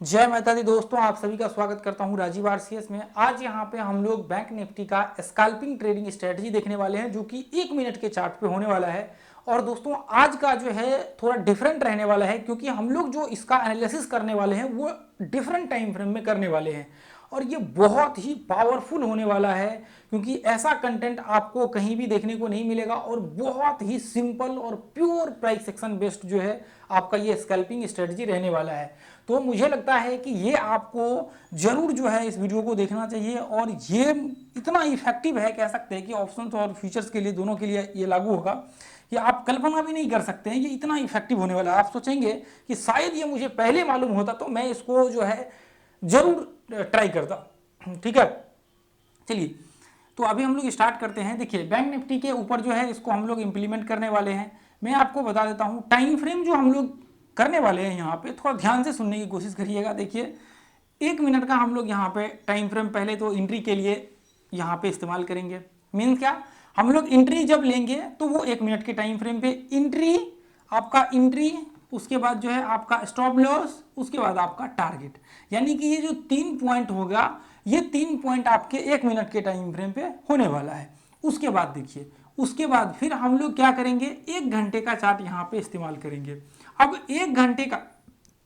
जय माता दी दोस्तों, आप सभी का स्वागत करता हूं राजीव आरसीएस में। आज यहां पे हम लोग बैंक निफ्टी का स्कैल्पिंग ट्रेडिंग स्ट्रेटजी देखने वाले हैं जो कि 1 मिनट के चार्ट पे होने वाला है। और दोस्तों आज का जो है थोड़ा डिफरेंट रहने वाला है क्योंकि हम लोग जो इसका एनालिसिस करने वाले हैं वो डिफरेंट टाइम फ्रेम में करने वाले हैं और ये बहुत ही पावरफुल होने वाला है क्योंकि ऐसा कंटेंट आपको कहीं भी देखने को नहीं मिलेगा और बहुत ही सिंपल और प्योर प्राइस एक्शन बेस्ड जो है आपका ये स्कैल्पिंग स्ट्रेटजी रहने वाला है। तो मुझे लगता है कि ये आपको जरूर जो है इस वीडियो को देखना चाहिए और ये इतना इफेक्टिव है, कह सकते हैं कि ऑप्शंस और फ्यूचर्स के लिए दोनों के लिए ये लागू होगा कि आप कल्पना भी नहीं कर सकते हैं ये इतना इफेक्टिव होने वाला है। आप सोचेंगे कि शायद ये मुझे पहले मालूम होता तो मैं इसको जो है जरूर ट्राई करता। ठीक है, चलिए तो अभी हम लोग स्टार्ट करते हैं। देखिए बैंक निफ्टी के ऊपर जो है इसको हम लोग इंप्लीमेंट करने वाले हैं। मैं आपको बता देता हूं टाइम फ्रेम जो हम लोग करने वाले हैं यहाँ पे, थोड़ा ध्यान से सुनने की कोशिश करिएगा। देखिए 1 मिनट का हम लोग यहाँ पे टाइम फ्रेम पहले तो एंट्री के लिए यहाँ पे इस्तेमाल करेंगे। मीन्स क्या, हम लोग एंट्री जब लेंगे तो वो 1 मिनट के टाइम फ्रेम पे एंट्री, आपका एंट्री, उसके बाद जो है आपका स्टॉप लॉस, उसके बाद आपका टारगेट। यानी कि ये जो 3 पॉइंट होगा ये 3 पॉइंट आपके 1 मिनट के टाइम फ्रेम पे होने वाला है। उसके बाद देखिए, उसके बाद फिर हम लोग क्या करेंगे, 1 घंटे का चार्ट यहाँ पे इस्तेमाल करेंगे। अब 1 घंटे का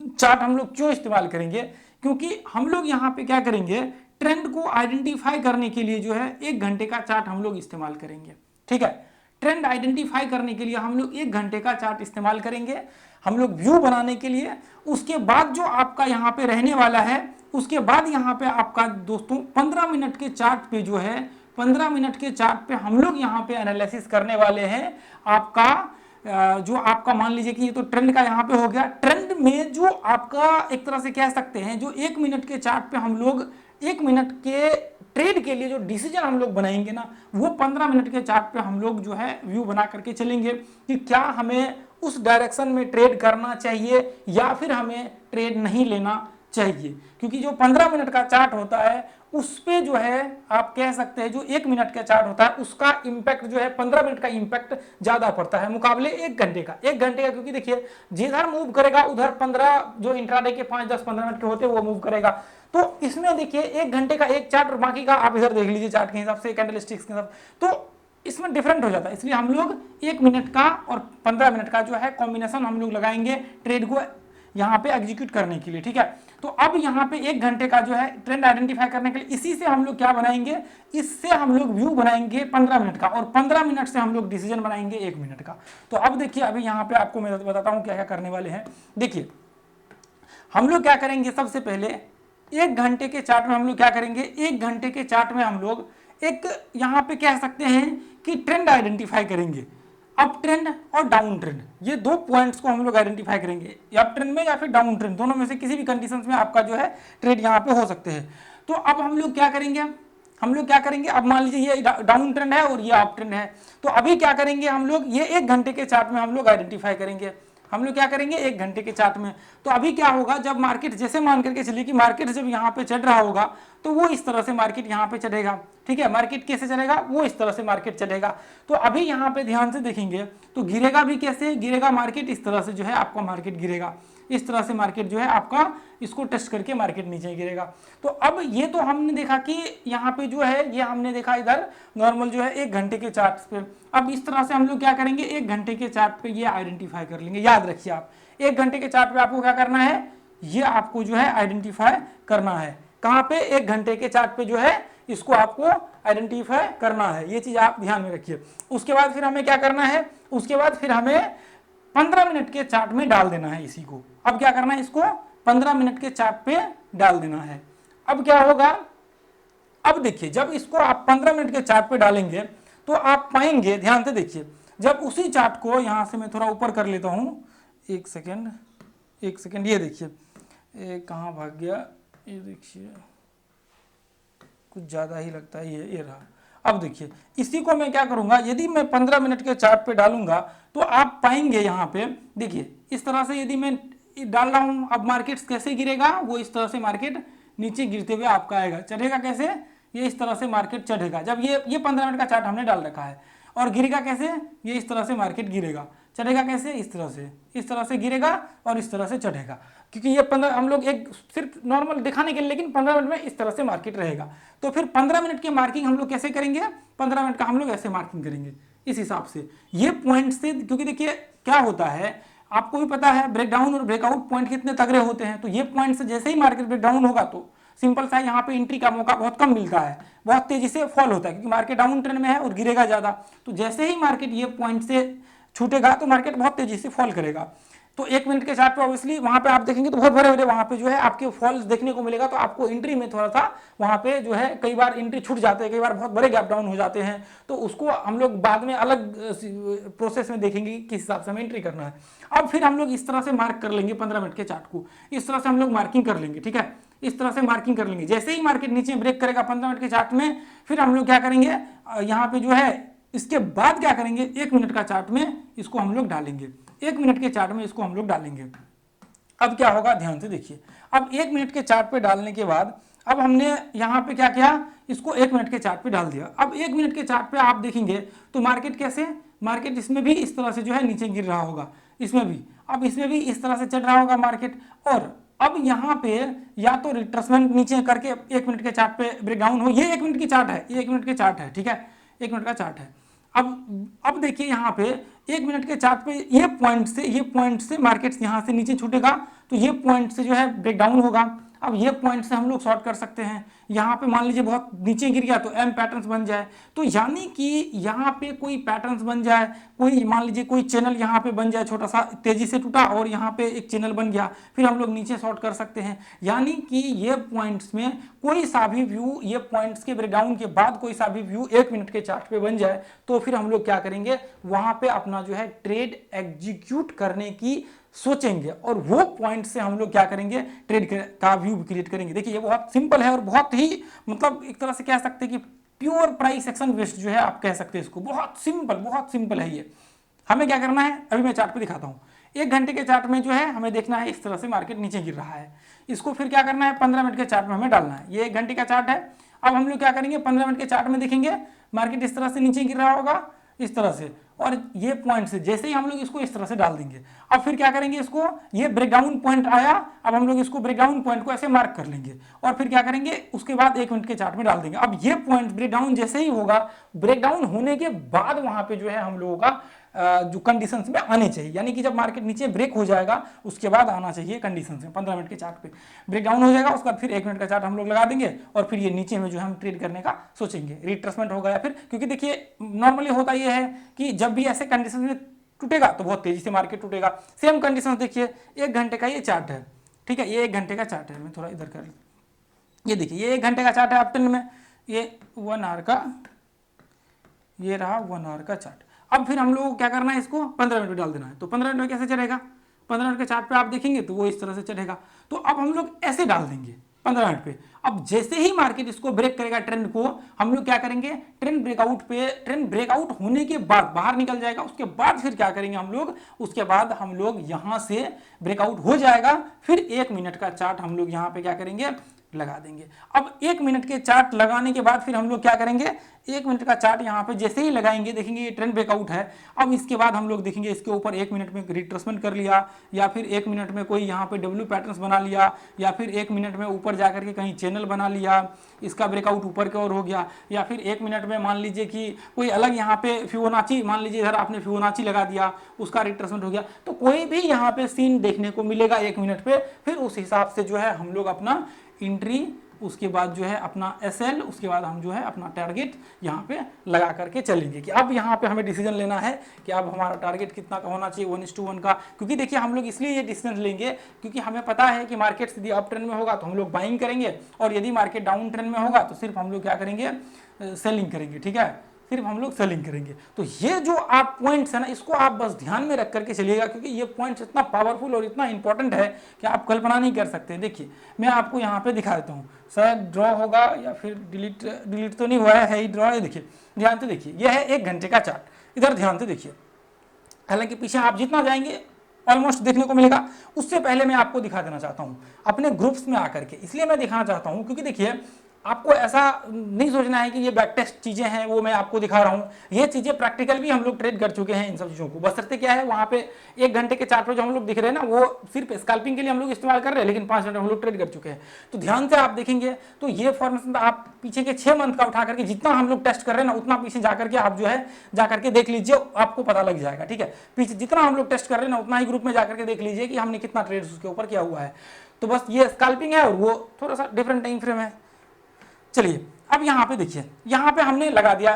चार्ट हम लोग क्यों इस्तेमाल करेंगे, क्योंकि हम लोग यहाँ पे क्या करेंगे, ट्रेंड को आइडेंटिफाई करने के लिए जो है 1 घंटे का चार्ट हम लोग इस्तेमाल करेंगे। ठीक है, ट्रेंड आइडेंटिफाई करने के लिए हम लोग 1 घंटे का चार्ट इस्तेमाल करेंगे, हम लोग व्यू बनाने के लिए। उसके बाद जो आपका यहाँ पे रहने वाला है, उसके बाद यहाँ पे आपका दोस्तों 15 मिनट के चार्ट पे जो है 15 मिनट के चार्ट पे हम लोग यहाँ पे एनालिसिस करने वाले हैं। आपका जो आपका मान लीजिए कि ये तो ट्रेंड का यहाँ पे हो गया। ट्रेंड में जो आपका एक तरह से कह सकते हैं जो 1 मिनट के चार्ट पे हम लोग 1 मिनट के ट्रेड के लिए जो डिसीजन हम लोग बनाएंगे ना, वो 15 मिनट के चार्ट पे हम लोग जो है व्यू बना करके चलेंगे कि क्या हमें उस डायरेक्शन में ट्रेड करना चाहिए या फिर हमें ट्रेड नहीं लेना चाहिए। क्योंकि जो 15 मिनट का चार्ट होता है उस पे जो है आप कह सकते हैं जो 1 मिनट का चार्ट होता है उसका इंपैक्ट जो है 15 मिनट का इंपैक्ट ज्यादा पड़ता है मुकाबले 1 घंटे का। 1 घंटे का क्योंकि देखिए जिधर मूव करेगा उधर 15 जो इंट्राडे के 5, 10, 15 मिनट के होते हैं वो मूव करेगा। तो इसमें देखिए 1 घंटे का एक चार्ट और बाकी का आप इधर देख लीजिए चार्ट के हिसाब से, कैंडल स्टिक्स के हिसाब, तो इसमें डिफरेंट हो जाता है। इसलिए हम लोग 1 मिनट का और 15 मिनट का जो है कॉम्बिनेशन हम लोग लगाएंगे ट्रेड को यहाँ पे एग्जीक्यूट करने के लिए। ठीक है, तो अब यहाँ पे 1 घंटे का जो है ट्रेंड आइडेंटिफाई करने के लिए इसी से हम लोग क्या बनाएंगे, इससे हम लोग व्यू बनाएंगे 15 मिनट का और 15 मिनट से हम लोग डिसीजन बनाएंगे 1 मिनट का। तो अब देखिए अभी यहाँ पे आपको मैं बताता हूँ क्या क्या करने वाले हैं। देखिए हम लोग क्या करेंगे, सबसे पहले 1 घंटे के चार्ट में हम लोग क्या करेंगे, 1 घंटे के चार्ट में हम लोग एक यहाँ पे कह सकते हैं कि ट्रेंड आइडेंटिफाई करेंगे, अप ट्रेंड और डाउन ट्रेंड। ये 2 पॉइंट्स को हम लोग आइडेंटिफाई करेंगे, अप ट्रेंड में या फिर डाउन ट्रेंड, दोनों में से किसी भी कंडीशंस में आपका जो है ट्रेड यहाँ पे हो सकते हैं। तो अब हम लोग क्या करेंगे, अब मान लीजिए ये डाउन ट्रेंड है और ये अप ट्रेंड है। तो अभी क्या करेंगे हम लोग, ये 1 घंटे के चार्ट में हम लोग आइडेंटिफाई करेंगे। हम लोग क्या करेंगे 1 घंटे के चार्ट में। तो अभी क्या होगा, जब मार्केट, जैसे मान करके चलिए कि मार्केट जब यहाँ पे चढ़ रहा होगा तो वो इस तरह से मार्केट यहाँ पे चढ़ेगा। ठीक है, मार्केट कैसे चलेगा, वो इस तरह से मार्केट चलेगा। तो अभी यहाँ पे ध्यान से देखेंगे तो गिरेगा भी कैसे, गिरेगा मार्केट इस तरह से जो है आपका मार्केट गिरेगा, इस तरह से मार्केट जो है आपका इसको टेस्ट करके मार्केट नीचे गिरेगा। तो अब ये तो हमने देखा कि यहाँ पे जो है ये हमने देखा इधर नॉर्मल जो है 1 घंटे के चार्ट पे। अब इस तरह से हम लोग क्या करेंगे, 1 घंटे के चार्ट पे ये आइडेंटिफाई कर लेंगे। याद रखिए आप 1 घंटे के चार्ट पे आपको क्या करना है, ये आपको जो है आइडेंटिफाई करना है। कहाँ पे, 1 घंटे के चार्ट पे जो है इसको आपको आइडेंटिफाई करना है, ये चीज आप ध्यान में रखिए। उसके बाद फिर हमें क्या करना है, उसके बाद फिर हमें 15 मिनट के चार्ट में डाल देना है इसी को। अब क्या करना है, इसको 15 मिनट के चार्ट पे डाल देना है। अब क्या होगा, अब देखिए जब इसको आप 15 मिनट के चार्ट पे डालेंगे तो आप पाएंगे, ध्यान से देखिए, जब उसी चार्ट को यहां से मैं थोड़ा ऊपर कर लेता हूं, एक सेकेंड, ये देखिए कहाँ भाग गया, ये देखिए कुछ ज्यादा ही लगता है, ये रहा। अब देखिए इसी को मैं क्या करूंगा, यदि मैं 15 मिनट के चार्ट पे डालूंगा तो आप पाएंगे यहाँ पे, देखिए इस तरह से यदि मैं डाल रहा हूं, अब मार्केट कैसे गिरेगा, वो इस तरह से मार्केट नीचे गिरते हुए आपका आएगा। चढ़ेगा कैसे, ये इस तरह से मार्केट चढ़ेगा, जब ये 15 मिनट का चार्ट हमने डाल रखा है। और गिरेगा कैसे, ये इस तरह से मार्केट गिरेगा। चढ़ेगा कैसे, इस तरह से गिरेगा और इस तरह से चढ़ेगा, क्योंकि ये 15 हम लोग एक सिर्फ नॉर्मल दिखाने के लिए, लेकिन 15 मिनट में इस तरह से मार्केट रहेगा। तो फिर 15 मिनट की मार्किंग हम लोग कैसे करेंगे, 15 मिनट का हम लोग ऐसे मार्किंग करेंगे इस हिसाब से, ये पॉइंट से, क्योंकि देखिए क्या होता है आपको भी पता है ब्रेकडाउन और ब्रेकआउट पॉइंट कितने तगड़े होते हैं। तो ये पॉइंट से जैसे ही मार्केट ब्रेकडाउन होगा तो सिंपल सा यहाँ पे एंट्री का मौका बहुत कम मिलता है, बहुत तेजी से फॉल होता है, क्योंकि मार्केट डाउन ट्रेंड में है और गिरेगा ज़्यादा। तो जैसे ही मार्केट ये पॉइंट से छूटेगा तो मार्केट बहुत तेजी से फॉल करेगा। तो 1 मिनट के चार्ट पे ऑब्वियसली वहाँ पे आप देखेंगे तो बहुत बड़े बड़े वहाँ पे जो है आपके फॉल्स देखने को मिलेगा। तो आपको एंट्री में थोड़ा सा वहाँ पे जो है कई बार एंट्री छूट जाते हैं, कई बार बहुत बड़े गैप डाउन हो जाते हैं। तो उसको हम लोग बाद में अलग प्रोसेस में देखेंगे किस हिसाब से हमें एंट्री करना है। अब फिर हम लोग इस तरह से मार्क कर लेंगे 15 मिनट के चार्ट को, इस तरह से हम लोग मार्किंग कर लेंगे, ठीक है, इस तरह से मार्किंग कर लेंगे। जैसे ही मार्केट नीचे ब्रेक करेगा 15 मिनट के चार्ट में, फिर हम लोग क्या करेंगे यहाँ पे जो है इसके बाद क्या करेंगे, 1 मिनट का चार्ट में इसको हम लोग डालेंगे, 1 मिनट के चार्ट में इसको हम लोग डालेंगे। अब क्या होगा ध्यान से देखिए, अब 1 मिनट के चार्ट पे डालने के बाद अब हमने यहाँ पे क्या किया, इसको 1 मिनट के चार्ट पे डाल दिया। अब 1 मिनट के चार्ट पे आप देखेंगे तो मार्केट कैसे, मार्केट इसमें भी इस तरह से जो है नीचे गिर रहा होगा, इसमें भी, अब इसमें भी इस तरह से चढ़ रहा होगा मार्केट। और अब यहाँ पे या तो रिट्रेसमेंट नीचे करके 1 मिनट के चार्ट पे ब्रेकडाउन हो, ये 1 मिनट की चार्ट है, ये 1 मिनट के चार्ट है, ठीक है, 1 मिनट का चार्ट है। अब देखिए यहाँ पे 1 मिनट के चार्ट पे ये पॉइंट से मार्केट यहाँ से नीचे छूटेगा, तो ये पॉइंट से जो है ब्रेकडाउन होगा। अब ये पॉइंट से हम लोग शॉर्ट कर सकते हैं, यहाँ पे मान लीजिए बहुत नीचे गिर गया तो एम पैटर्न्स बन जाए, तो यानी कि यहाँ पे कोई पैटर्न्स बन जाए, कोई मान लीजिए कोई चैनल यहाँ पे बन जाए, छोटा सा तेजी से टूटा और यहाँ पे एक चैनल बन गया, फिर हम लोग नीचे शॉर्ट कर सकते हैं। यानी कि ये पॉइंट्स में कोई सा भी व्यू, ये पॉइंट्स के ब्रेकडाउन के बाद कोई सा भी व्यू 1 मिनट के चार्ट पे बन जाए, तो फिर हम लोग क्या करेंगे, वहां पे अपना जो है ट्रेड एग्जीक्यूट करने की सोचेंगे और वो पॉइंट से हम लोग क्या करेंगे, ट्रेड का व्यू क्रिएट करेंगे। देखिए ये बहुत सिंपल है और बहुत ही मतलब एक तरह से कह सकते हैं कि प्योर प्राइस एक्शन बेस्ड जो है आप कह सकते हैं इसको, बहुत सिंपल है ये। हमें क्या करना है, अभी मैं चार्ट पे दिखाता हूँ। 1 घंटे के चार्ट में जो है हमें देखना है इस तरह से मार्केट नीचे गिर रहा है, इसको फिर क्या करना है 15 मिनट के चार्ट में हमें डालना है। ये 1 घंटे का चार्ट है। अब हम लोग क्या करेंगे, 15 मिनट के चार्ट में देखेंगे मार्केट इस तरह से नीचे गिर रहा होगा, इस तरह से, और ये पॉइंट से जैसे ही हम लोग इसको इस तरह से डाल देंगे, अब फिर क्या करेंगे, इसको ये ब्रेकडाउन पॉइंट आया, अब हम लोग इसको ब्रेकडाउन पॉइंट को ऐसे मार्क कर लेंगे और फिर क्या करेंगे, उसके बाद 1 मिनट के चार्ट में डाल देंगे। अब ये पॉइंट ब्रेकडाउन जैसे ही होगा, ब्रेकडाउन होने के बाद वहां पे जो है हम लोगों का जो कंडीशंस में आने चाहिए, यानी कि जब मार्केट नीचे ब्रेक हो जाएगा उसके बाद आना चाहिए कंडीशंस में। 15 मिनट के चार्ट पे ब्रेकडाउन हो जाएगा, उसके बाद फिर 1 मिनट का चार्ट हम लोग लगा देंगे और फिर ये नीचे में जो है हम ट्रेड करने का सोचेंगे, रिट्रेसमेंट होगा या फिर, क्योंकि देखिए नॉर्मली होता ये है कि जब भी ऐसे कंडीशन में टूटेगा तो बहुत तेजी से मार्केट टूटेगा। सेम कंडीशन देखिए, 1 घंटे का ये चार्ट है, ठीक है, ये 1 घंटे का चार्ट है, मैं थोड़ा इधर कर, ये देखिए ये 1 घंटे का चार्ट है अपट्रेंड में, ये 1 आवर का, ये रहा 1 आवर का चार्ट। अब फिर हम लोग को क्या करना है, इसको 15 मिनट में डाल देना है। तो 15 मिनट में कैसे चलेगा, 15 मिनट के चार्ट पे आप देखेंगे तो वो इस तरह से चलेगा। तो अब हम लोग ऐसे डाल देंगे 15 मिनट पे। अब जैसे ही मार्केट इसको ब्रेक करेगा ट्रेंड को, हम लोग क्या करेंगे, ट्रेंड ब्रेकआउट होने के बाद बाहर निकल जाएगा, उसके बाद फिर क्या करेंगे हम लोग, उसके बाद हम लोग यहां से ब्रेकआउट हो जाएगा, फिर 1 मिनट का चार्ट हम लोग यहां पे क्या करेंगे, लगा देंगे। अब 1 मिनट के चार्ट लगाने के बाद फिर हम लोग क्या करेंगे, 1 मिनट का चार्ट यहाँ पे जैसे ही लगाएंगे, देखेंगे ये ट्रेंड ब्रेकआउट है। अब इसके बाद हम लोग देखेंगे इसके ऊपर 1 मिनट में रिट्रेसमेंट कर लिया, या फिर 1 मिनट में कोई यहाँ पे डब्ल्यू पैटर्न्स बना लिया, या फिर 1 मिनट में ऊपर जाकर के कहीं चैनल बना लिया, इसका ब्रेकआउट ऊपर की ओर हो गया, या फिर 1 मिनट में मान लीजिए कि कोई अलग यहाँ पे फिबोनाची, मान लीजिए इधर आपने फिबोनाची लगा दिया, उसका रिट्रेसमेंट हो गया। तो कोई भी यहाँ पे सीन देखने को मिलेगा 1 मिनट पे, फिर उस हिसाब से जो है हम लोग अपना एंट्री, उसके बाद जो है अपना एसएल, उसके बाद हम जो है अपना टारगेट यहाँ पे लगा करके चलेंगे कि अब यहाँ पे हमें डिसीजन लेना है कि अब हमारा टारगेट कितना का होना चाहिए, 1:1 का। क्योंकि देखिए हम लोग इसलिए ये डिसीजन लेंगे क्योंकि हमें पता है कि मार्केट यदि अप ट्रेंड में होगा तो हम लोग बाइंग करेंगे, और यदि मार्केट डाउन ट्रेंड में होगा तो सिर्फ हम लोग क्या करेंगे, सेलिंग करेंगे, ठीक है, सिर्फ हम लोग सेलिंग करेंगे। तो ये जो आप पॉइंट्स है ना, इसको आप बस ध्यान में रख करके चलिएगा, क्योंकि ये पॉइंट्स इतना पावरफुल और इतना इंपॉर्टेंट है कि आप कल्पना नहीं कर सकते। देखिए मैं आपको यहाँ पे दिखा देता हूँ, शायद ड्रॉ होगा या फिर डिलीट तो नहीं हुआ है ही ड्रॉ है। देखिए ध्यान से देखिए, यह है 1 घंटे का चार्ट, इधर ध्यान से देखिए, हालांकि पीछे आप जितना जाएंगे ऑलमोस्ट देखने को मिलेगा। उससे पहले मैं आपको दिखा देना चाहता हूँ अपने ग्रुप्स में आकर के, इसलिए मैं दिखाना चाहता हूँ क्योंकि देखिए आपको ऐसा नहीं सोचना है कि ये बैक टेस्ट चीजें हैं वो मैं आपको दिखा रहा हूँ, ये चीजें प्रैक्टिकल भी हम लोग ट्रेड कर चुके हैं इन सब चीजों को। बशर्ते क्या है वहाँ पे 1 घंटे के चार्ट पे जो हम लोग दिख रहे हैं ना वो सिर्फ स्कैल्पिंग के लिए हम लोग इस्तेमाल कर रहे हैं, लेकिन 5 मिनट हम लोग ट्रेड कर चुके हैं। तो ध्यान से आप देखेंगे तो ये फॉर्मेशन आप पीछे के 6 मंथ का उठा करके जितना हम लोग टेस्ट कर रहे हैं ना उतना पीछे जाकर के आप जो है जाकर के देख लीजिए, आपको पता लग जाएगा। ठीक है, पीछे जितना हम लोग टेस्ट कर रहे हैं ना उतना ही ग्रुप में जाकर के देख लीजिए कि हमने कितना ट्रेड उसके ऊपर किया हुआ है। तो बस ये स्कैल्पिंग है और वो थोड़ा सा डिफरेंट टाइम फ्रेम है। चलिए अब यहाँ पे देखिए, यहाँ पे हमने लगा दिया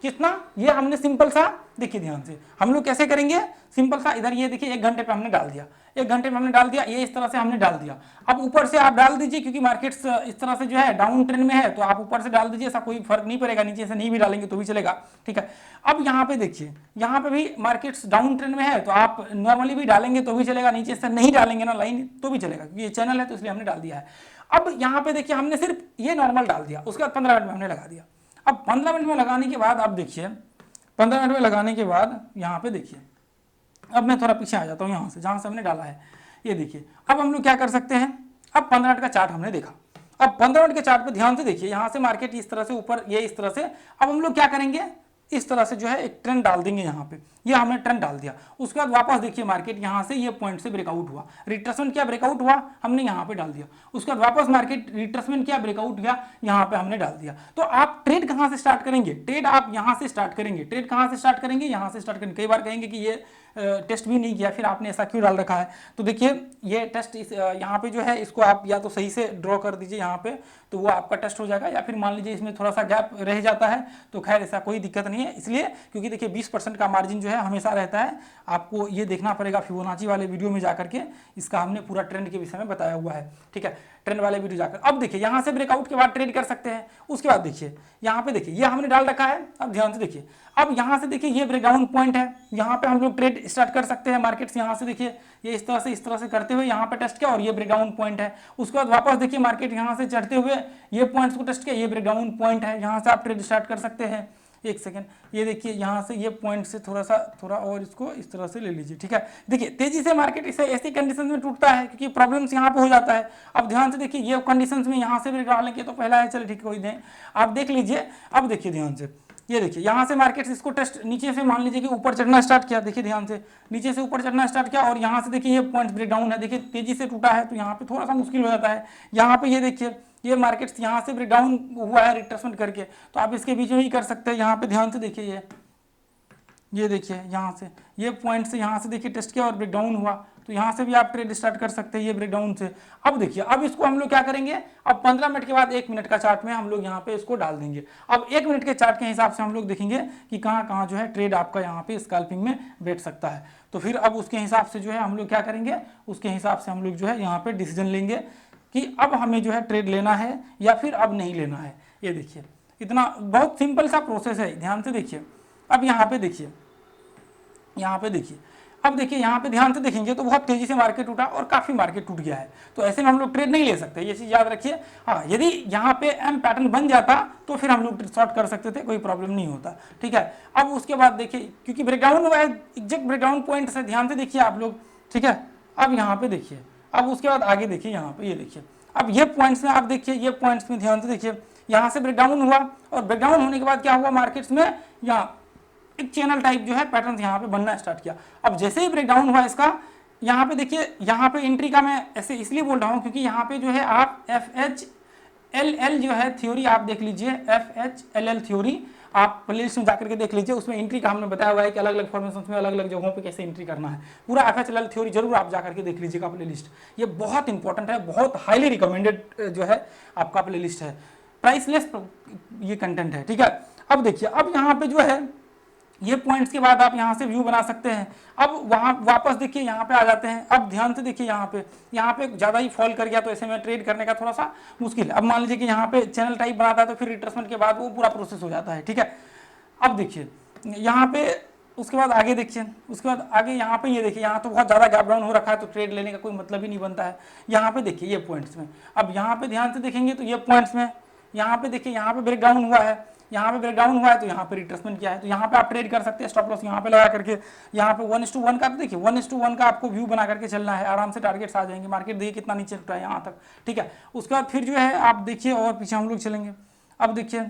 कितना, ये हमने सिंपल सा, देखिए ध्यान से हम लोग कैसे करेंगे, सिंपल सा इधर ये देखिए 1 घंटे पे हमने डाल दिया, 1 घंटे में हमने डाल दिया, ये इस तरह से हमने डाल दिया। अब ऊपर से आप डाल दीजिए क्योंकि मार्केट्स इस तरह से जो है डाउन ट्रेंड में है तो आप ऊपर से डाल दीजिए, ऐसा कोई फर्क नहीं पड़ेगा, नीचे से नहीं भी डालेंगे तो भी चलेगा। ठीक है, अब यहाँ पे देखिए, यहाँ पे भी मार्केट्स डाउन ट्रेंड में है तो आप नॉर्मली भी डालेंगे तो भी चलेगा, नीचे से नहीं डालेंगे ना लाइन तो भी चलेगा, क्योंकि ये चैनल है तो इसलिए हमने डाल दिया है। अब यहाँ पे देखिए हमने सिर्फ ये नॉर्मल डाल दिया, उसके बाद 15 मिनट में हमने लगा दिया। अब 15 मिनट में लगाने के बाद आप देखिए, 15 मिनट में लगाने के बाद यहाँ पे देखिए, अब मैं थोड़ा पीछे आ जाता हूँ यहाँ से जहाँ से हमने डाला है, ये देखिए। अब हम लोग क्या कर सकते हैं, अब 15 मिनट का चार्ट हमने देखा, अब 15 मिनट के चार्ट पे ध्यान से देखिए, यहाँ से मार्केट इस तरह से ऊपर, ये इस तरह से, अब हम लोग क्या करेंगे, इस तरह से जो है एक ट्रेंड डाल देंगे यहाँ पे, ये हमने ट्रेंड डाल दिया। उसके बाद वापस देखिए मार्केट यहाँ से ये पॉइंट से ब्रेकआउट हुआ, रिट्रेसमेंट क्या ब्रेकआउट हुआ, हमने यहाँ पे डाल दिया। उसके बाद वापस मार्केट रिट्रेसमेंट क्या ब्रेकआउट किया, यहाँ पे हमने डाल दिया। तो आप ट्रेड कहाँ से स्टार्ट करेंगे, ट्रेड आप यहाँ से स्टार्ट करेंगे, ट्रेड कहाँ से स्टार्ट करेंगे, यहाँ से स्टार्ट करेंगे। कई बार कहेंगे कि ये टेस्ट भी नहीं किया, फिर आपने ऐसा क्यों डाल रखा है, तो देखिए ये टेस्ट इस यहाँ पे जो है इसको आप या तो सही से ड्रॉ कर दीजिए यहाँ पे, तो वो आपका टेस्ट हो जाएगा, या फिर मान लीजिए इसमें थोड़ा सा गैप रह जाता है तो खैर ऐसा कोई दिक्कत नहीं है। इसलिए क्योंकि देखिए 20% का मार्जिन जो है हमेशा रहता है, आपको ये देखना पड़ेगा फिबोनाची वाले वीडियो में जाकर के, इसका हमने पूरा ट्रेंड के विषय में बताया हुआ है। ठीक है, ट्रेंड वाले वीडियो जाकर, अब देखिए यहाँ से ब्रेकआउट के बाद ट्रेड कर सकते हैं। उसके बाद देखिए यहाँ पे देखिए ये हमने डाल रखा है, अब ध्यान से देखिए, अब यहाँ से देखिए ये ब्रेकडाउन पॉइंट है, यहाँ पे हम लोग ट्रेड स्टार्ट कर सकते हैं। मार्केट्स यहाँ से देखिए ये इस तरह से करते हुए यहाँ पे टेस्ट किया और ये ब्रेकडाउन पॉइंट है। उसके बाद वापस देखिए मार्केट यहाँ से चढ़ते हुए ये पॉइंट्स को टेस्ट किया, ये ब्रेकडाउन पॉइंट है, यहाँ से आप ट्रेड स्टार्ट कर सकते हैं। एक सेकंड, ये देखिए यहाँ से ये पॉइंट से थोड़ा और इसको इस तरह से ले लीजिए। ठीक है, देखिए तेजी से मार्केट इसे ऐसी कंडीशन में टूटता है क्योंकि प्रॉब्लम्स यहाँ पे हो जाता है। अब ध्यान से देखिए ये कंडीशंस में यहाँ से भी डालेंगे तो पहला है, चलिए ठीक है कोई नहीं, आप देख लीजिए। अब देखिए ध्यान से, ये देखिए यहाँ से मार्केट इसको टेस्ट नीचे से मान लीजिए कि ऊपर चढ़ना स्टार्ट किया, देखिए ध्यान से नीचे से ऊपर चढ़ना स्टार्ट किया और यहाँ से देखिए ये पॉइंट ब्रेकडाउन है, देखिए तेजी से टूटा है तो यहाँ पे थोड़ा सा मुश्किल हो जाता है। यहाँ पे ये देखिए ये मार्केट्स यहाँ से ब्रेकडाउन हुआ है रिट्रेसमेंट करके, तो आप इसके बीच में ही कर सकते हैं। यहाँ पे ध्यान से देखिए ये देखिए यहाँ से ये पॉइंट से यहाँ से देखिए टेस्ट किया और ब्रेकडाउन हुआ, तो यहाँ से भी आप ट्रेड स्टार्ट कर सकते हैं ये ब्रेकडाउन से। अब देखिए अब इसको हम लोग क्या करेंगे, अब 15 मिनट के बाद 1 मिनट का चार्ट में हम लोग यहाँ पे इसको डाल देंगे। अब 1 मिनट के चार्ट के हिसाब से हम लोग देखेंगे कि कहाँ कहाँ जो है ट्रेड आपका यहाँ पे स्कैल्पिंग में बैठ सकता है। तो फिर अब उसके हिसाब से जो है हम लोग क्या करेंगे, उसके हिसाब से हम लोग जो है यहाँ पे डिसीजन लेंगे कि अब हमें जो है ट्रेड लेना है या फिर अब नहीं लेना है। ये देखिए इतना बहुत सिंपल सा प्रोसेस है, ध्यान से देखिए। अब यहाँ पे देखिए, यहाँ पे देखिए, अब देखिए यहाँ पे ध्यान से देखेंगे तो बहुत तेजी से मार्केट टूटा और काफी मार्केट टूट गया है, तो ऐसे में हम लोग ट्रेड नहीं ले सकते, ये चीज याद रखिए। हाँ, यदि यहाँ पे एम पैटर्न बन जाता तो फिर हम लोग शॉर्ट कर सकते थे, कोई प्रॉब्लम नहीं होता। ठीक है, अब उसके बाद देखिए क्योंकि ब्रेकडाउन हुआ है एग्जैक्ट ब्रेकडाउन पॉइंट से, ध्यान से देखिए आप लोग। ठीक है, अब यहाँ पे देखिए, अब उसके बाद आगे देखिए यहाँ पे, ये देखिए अब ये पॉइंट्स में आप देखिए, ये पॉइंट्स में ध्यान से देखिए, यहाँ से ब्रेकडाउन हुआ और ब्रेकडाउन होने के बाद क्या हुआ मार्केट्स में, यहाँ एक चैनल टाइप जो है पैटर्न यहाँ पे बनना स्टार्ट किया। अब जैसे ही ब्रेकडाउन हुआ इसका, यहाँ पे देखिए, यहाँ पे एंट्री का मैं ऐसे इसलिए बोल रहा हूँ क्योंकि यहाँ पे जो है आप FHLL जो है थ्योरी आप देख लीजिए, FHLL थ्योरी आप प्लेलिस्ट में जाकर के देख लीजिए, उसमें एंट्री का हमने बताया हुआ है कि अलग अलग फॉर्मेशंस में अलग अलग जगहों पे कैसे एंट्री करना है। पूरा FHLL थ्योरी जरूर आप जाकर के देख लीजिएगा प्लेलिस्ट, ये बहुत इंपॉर्टेंट है, बहुत हाईली रिकमेंडेड जो है आपका प्लेलिस्ट है, प्राइसलेस ये कंटेंट है। ठीक है, अब देखिए अब यहाँ पे जो है ये पॉइंट्स के बाद आप यहाँ से व्यू बना सकते हैं। अब वहाँ वापस देखिए यहाँ पे आ जाते हैं। अब ध्यान से देखिए यहाँ पे ज़्यादा ही फॉल कर गया तो ऐसे में ट्रेड करने का थोड़ा सा मुश्किल है। अब मान लीजिए कि यहाँ पे चैनल टाइप बनाता है तो फिर रिट्रेसमेंट के बाद वो पूरा प्रोसेस हो जाता है। ठीक है, अब देखिए यहाँ पे उसके बाद आगे देखिए, उसके बाद आगे यहाँ पे ये देखिए, यहाँ तो बहुत ज़्यादा गैप डाउन हो रखा है तो ट्रेड लेने का कोई मतलब ही नहीं बनता है। यहाँ पे देखिए ये पॉइंट्स में, अब यहाँ पे ध्यान से देखेंगे तो ये पॉइंट्स में यहाँ पे देखिए, यहाँ पे ब्रेकडाउन हुआ है, यहाँ पे ब्रेकडाउन हुआ है तो यहाँ पे रिट्रेसमेंट किया है, तो यहाँ पे आप ट्रेड कर सकते हैं स्टॉप लॉस यहाँ पे लगा करके। यहाँ पे 1:1 का, तो देखिए 1:1 का आपको व्यू बना करके चलना है, आराम से टारगेट्स आ जाएंगे। मार्केट देखिए कितना नीचे उठा है यहाँ तक, ठीक है। उसके बाद फिर जो है आप देखिए और पीछे हम लोग चलेंगे। अब देखिए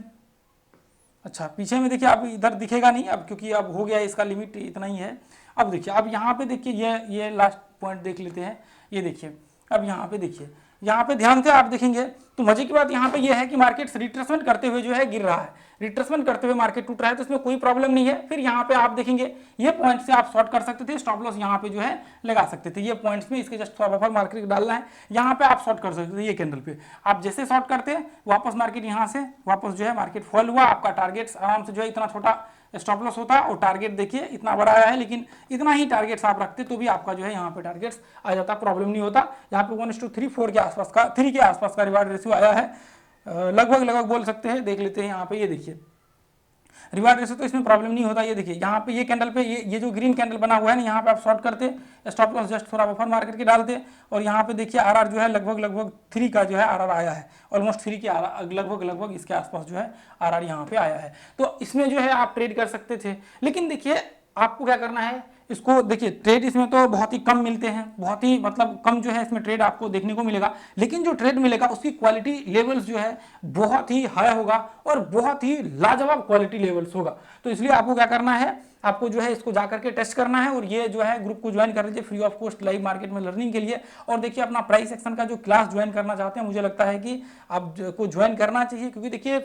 अच्छा पीछे में देखिए अब इधर दिखेगा नहीं अब, क्योंकि अब हो गया इसका लिमिट इतना ही है। अब देखिए अब यहाँ पे देखिए ये लास्ट पॉइंट देख लेते हैं। ये देखिए अब यहाँ पे देखिए, यहाँ पे ध्यान से आप देखेंगे तो मजे की बात यहाँ पे ये है कि मार्केट रिट्रेसमेंट करते हुए जो है गिर रहा है, रिट्रेसमेंट करते हुए मार्केट टूट रहा है, तो इसमें कोई प्रॉब्लम नहीं है। फिर यहाँ पे आप देखेंगे ये पॉइंट से आप शॉर्ट कर सकते थे, स्टॉप लॉस यहाँ पे जो है लगा सकते थे। ये पॉइंट्स में इसके जस्ट थोड़ा बफर मार्केट डालना है, यहाँ पे आप शॉर्ट कर सकते थे। ये कैंडल पे आप जैसे शॉर्ट करते वापस मार्केट यहाँ से वापस जो है मार्केट फॉल हुआ, आपका टारगेट्स आराम से जो है इतना छोटा स्टॉप लॉस होता और टारगेट देखिए इतना बड़ा आया है, लेकिन इतना ही टारगेट्स आप रखते तो भी आपका जो है यहाँ पे टारगेट्स आ जाता, प्रॉब्लम नहीं होता। यहाँ पे 1:3 के आसपास का 3 के आसपास का रिवार्ड रेशियो आया है, लगभग बोल सकते हैं। देख लेते हैं यहाँ पे, ये देखिए रिवार्ड रेशियो, तो इसमें प्रॉब्लम नहीं होता। ये देखिए यहाँ पे ये कैंडल पे ये जो ग्रीन कैंडल बना हुआ है ना, यहाँ पे आप शॉर्ट करते, स्टॉप लॉस जस्ट थोड़ा बफर मार करके डालते, और यहाँ पे देखिए आरआर जो है लगभग 3 का जो है आरआर आया है, ऑलमोस्ट 3 के लगभग इसके आसपास जो है आरआर यहाँ पे आया है। तो इसमें जो है आप ट्रेड कर सकते थे, लेकिन देखिए आपको क्या करना है, इसको देखिए ट्रेड इसमें तो बहुत ही कम मिलते हैं, बहुत ही मतलब कम जो है इसमें ट्रेड आपको देखने को मिलेगा, लेकिन जो ट्रेड मिलेगा उसकी क्वालिटी लेवल्स जो है बहुत ही हाई होगा और बहुत ही लाजवाब क्वालिटी लेवल्स होगा। तो इसलिए आपको क्या करना है, आपको जो है इसको जाकर के टेस्ट करना है, और ये जो है ग्रुप को ज्वाइन कर लीजिए free of cost live market में लर्निंग के लिए। और देखिए अपना प्राइस एक्शन का जो क्लास ज्वाइन करना चाहते हैं, मुझे लगता है कि आपको ज्वाइन करना चाहिए, क्योंकि देखिए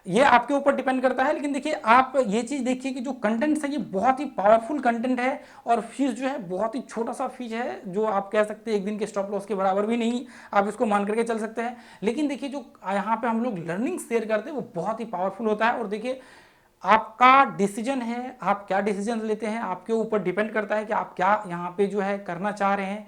ये आपके ऊपर डिपेंड करता है। लेकिन देखिए आप ये चीज देखिए कि जो कंटेंट है ये बहुत ही पावरफुल कंटेंट है, और फीस जो है बहुत ही छोटा सा फीस है, जो आप कह सकते हैं एक दिन के स्टॉप लॉस के बराबर भी नहीं, आप इसको मान करके चल सकते हैं। लेकिन देखिए जो यहाँ पे हम लोग लर्निंग शेयर करते हैं वो बहुत ही पावरफुल होता है। और देखिए आपका डिसीजन है, आप क्या डिसीजन लेते हैं, आपके ऊपर डिपेंड करता है कि आप क्या यहाँ पे जो है करना चाह रहे हैं।